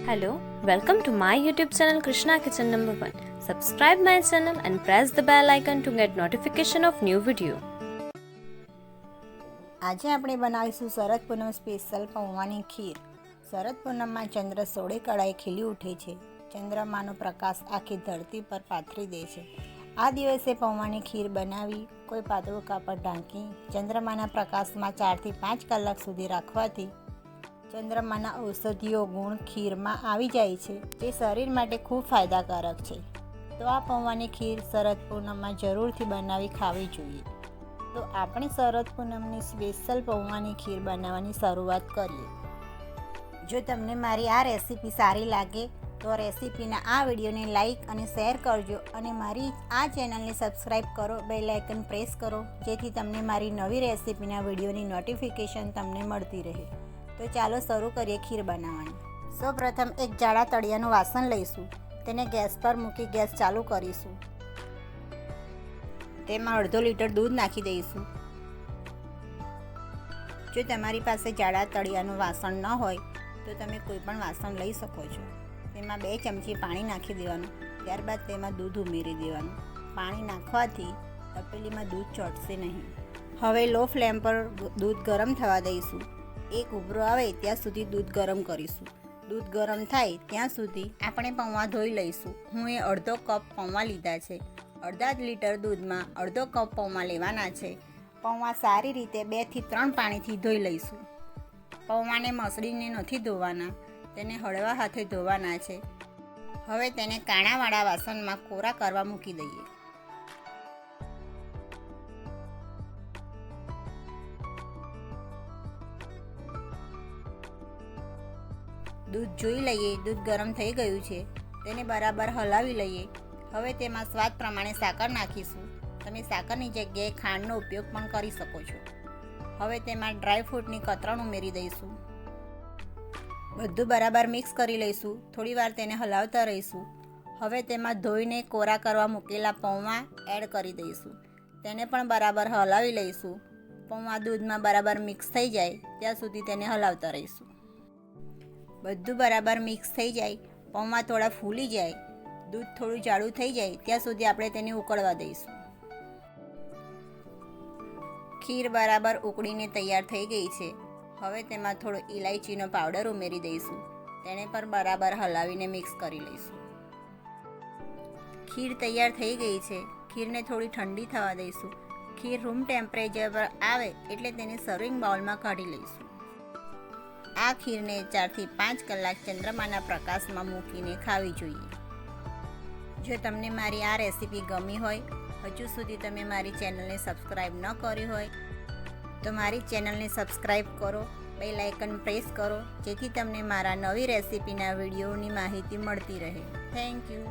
Hello, welcome to my YouTube channel Krishna Kitchen #1. Subscribe my channel and press the bell icon to get notification of new video. આજે આપણે બનાવીશું શરદ પૂનમ special પૌવાની ખીર. શરદ પૂનમમાં ચંદ્ર સોળે કળાએ ખીલી ઉઠે છે. ચંદ્રમાનો પ્રકાશ આખી ધરતી પર પાથરી દે છે. આ દિવસે પૌવાની ખીર બનાવી કોઈ પાતળું કાપડ ઢાંકી ચંદ્રમાના પ્રકાશમાં 4 થી 5 કલાક સુધી રાખવાથી ચંદ્રમાના ઔષધીય ગુણ ખીરમાં આવી જાય છે, જે શરીર માટે ખૂબ ફાયદાકારક છે. તો આ પૌવાની ખીર શરદ પૂનમમાં જરૂરથી બનાવી ખાવી જોઈએ. તો આપણે શરદ પૂનમની સ્પેશિયલ પૌવાની ખીર બનાવવાની શરૂઆત કરીએ. જો તમને મારી આ રેસીપી સારી લાગે તો રેસીપીના આ વિડીયોને લાઈક અને શેર કરજો અને મારી આ ચેનલને સબસ્ક્રાઈબ કરો, બેલ આઇકન પ્રેસ કરો, જેથી તમને મારી નવી રેસીપીના વિડીયોની નોટિફિકેશન તમને મળતી રહે. તો ચાલો શરૂ કરીએ ખીર બનાવવાની. સૌપ્રથમ એક જાડા તળિયાનું વાસણ લઈશું. તેને ગેસ પર મૂકી ગેસ ચાલુ કરીશું. તેમાં 1/2 લીટર દૂધ નાખી દઈશું. જો તમારી પાસે જાડા તળિયાનું વાસણ ન હોય તો તમે કોઈ પણ વાસણ લઈ શકો છો. તેમાં 2 ચમચી પાણી નાખી દેવાનું. ત્યારબાદ તેમાં દૂધ ઉમેરી દેવાનું. પાણી નાખવાથી તપેલીમાં દૂધ ચોંટશે નહીં. હવે લો ફ્લેમ પર દૂધ ગરમ થવા દઈશું. એક ઉભરો આવે ત્યાં સુધી દૂધ ગરમ કરીશું. દૂધ ગરમ થાય ત્યાં સુધી આપણે પૌવા ધોઈ લઈશું. હું એ 1/2 કપ પૌવા લીધા છે. 1/2 લીટર દૂધમાં 1/2 કપ પૌવા લેવાના છે. પૌવા સારી રીતે 2 થી 3 પાણીથી ધોઈ લઈશું. પૌવાને મસળીને નથી ધોવાના, તેને હળવા હાથે ધોવાના છે. હવે તેને કાણાવાળા વાસણમાં કોરા કરવા મૂકી દઈએ. દૂધ જોઈ લઈએ. દૂધ ગરમ થઈ ગયું છે. તેને બરાબર હલાવી લઈએ. હવે તેમાં સ્વાદ પ્રમાણે સાકર નાખીશું. તમે સાકરની જગ્યાએ ખાંડનો ઉપયોગ પણ કરી શકો છો. હવે તેમાં ડ્રાયફ્રૂટની કતરણ ઉમેરી દઈશું. બધું બરાબર મિક્સ કરી લઈશું. થોડીવાર તેને હલાવતા રહીશું. હવે તેમાં ધોઈને કોરા કરવા મૂકેલા પૌવા એડ કરી દઈશું. તેને પણ બરાબર હલાવી લઈશું. પૌવા દૂધમાં બરાબર મિક્સ થઈ જાય ત્યાં સુધી તેને હલાવતા રહીશું. બધું બરાબર મિક્સ થઈ જાય, પૌવા થોડા ફૂલી જાય, દૂધ થોડું જાડું થઈ જાય ત્યાં સુધી આપણે તેને ઉકળવા દઈશું. ખીર બરાબર ઉકળીને તૈયાર થઈ ગઈ છે. હવે તેમાં થોડો ઇલાયચીનો પાવડર ઉમેરી દઈશું. તેને પર બરાબર હલાવીને મિક્સ કરી લઈશું. ખીર તૈયાર થઈ ગઈ છે. ખીરને થોડી ઠંડી થવા દઈશું. ખીર રૂમ ટેમ્પરેચર પર આવે એટલે તેને સર્વિંગ બાઉલમાં કાઢી લઈશું. આ ખીરને 4 થી 5 કલાક ચંદ્રમાના પ્રકાશમાં મૂકીને ખાવી જોઈએ. જો તમને મારી આ રેસીપી ગમી હોય, હજુ સુધી તમે મારી ચેનલને સબસ્ક્રાઈબ ન કરી હોય તો મારી ચેનલને સબસ્ક્રાઈબ કરો, બેલ આઇકન પ્રેસ કરો, જેથી તમને મારા નવી રેસીપીના વિડીયોની માહિતી મળતી રહે. Thank you.